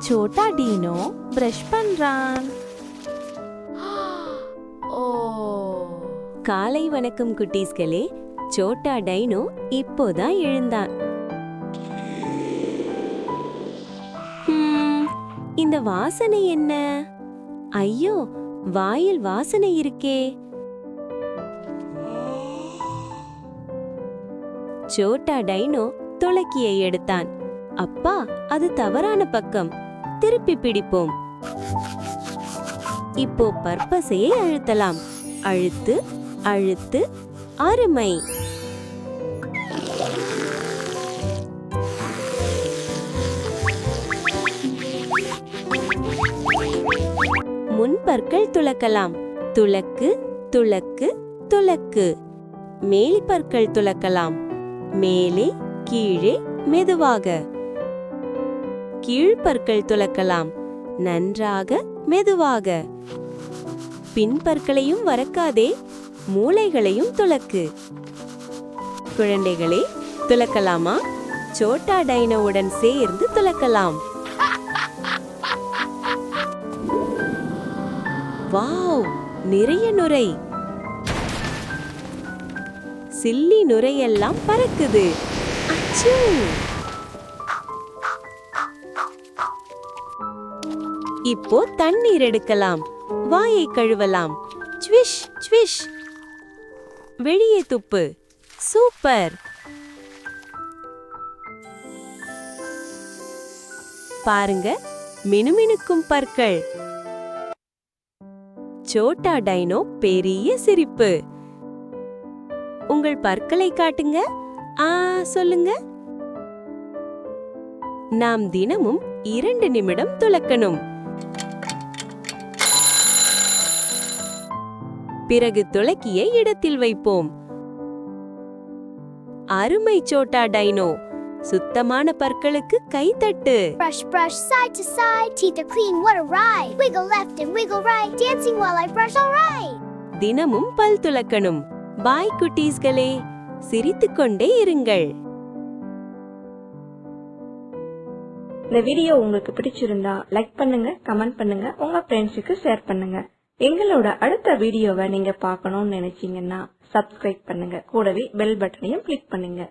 Chhota டீனோ brush பண்றான். காலை வணக்கம் குட்டீஸ்களே. சோட்டா டைனோ இப்போதான் எழுந்தான். இந்த வாசனை என்ன? ஐயோ, வாயில் வாசனை இருக்கே. சோட்டா டைனோ துளக்கியை எடுத்தான். அப்பா, அது தவறான பக்கம். திருப்பி பிடிப்போம். இப்போ பற்பசையை அழுத்தலாம். அழுத்து அழுத்து. அருமை. முன்பற்கள் துளக்கலாம். துளக்கு துளக்கு துளக்கு. மேல்பற்கள் துளக்கலாம். மேலே கீழே மெதுவாக. கீழ்பற்கள் துளக்கலாம். நன்றாக மெதுவாக. பின்பற்களையும் வரக்காதே, மூளைகளையும் துளக்கு. குழந்தைகளே, துளக்கலாமா? சோட்டா டைனோவுடன் சேர்ந்து துளக்கலாம். வாவ், நிறைய நுரை. சில்லி நுரையெல்லாம் பறக்குது. அச்சூ! இப்போ தண்ணீர் எடுக்கலாம். வாயை கழுவலாம். Swish swish. வெளியே துப்பு. சூப்பர். பாருங்க, மினுமினுக்கும் பற்கள். சோட்டா டைனோ பெரிய சிரிப்பு. உங்கள் பற்களை காட்டுங்க. சொல்லுங்க. நாம் தினமும் 2 நிமிடம் துளக்கணும். பிறகு துளக்கியை இடத்தில் வைப்போம். அருமை சோட்டா டைனோ. சுத்தமான பற்களுக்கு கைத்தட்டு. Brush, brush, side to side. Teeth are clean, what a ride. Wiggle left and wiggle right. Dancing while I brush, all right. தினமும் பல் துலக்கணும். பாய் குட்டீஸ்களே. சிரித்துக்கொண்டே இருங்கள். இந்த வீடியோ உங்களுக்கு பிடிச்சிருந்தா லைக் பண்ணுங்க, கமெண்ட் பண்ணுங்க, உங்க ஃப்ரெண்ட்ஸுக்கு ஷேர் பண்ணுங்க. எங்களோட அடுத்த வீடியோவை நீங்க பார்க்கணும்னு நினைச்சீங்கன்னா சப்ஸ்கிரைப் பண்ணுங்க. கூடவே பெல் பட்டனையும் கிளிக் பண்ணுங்க.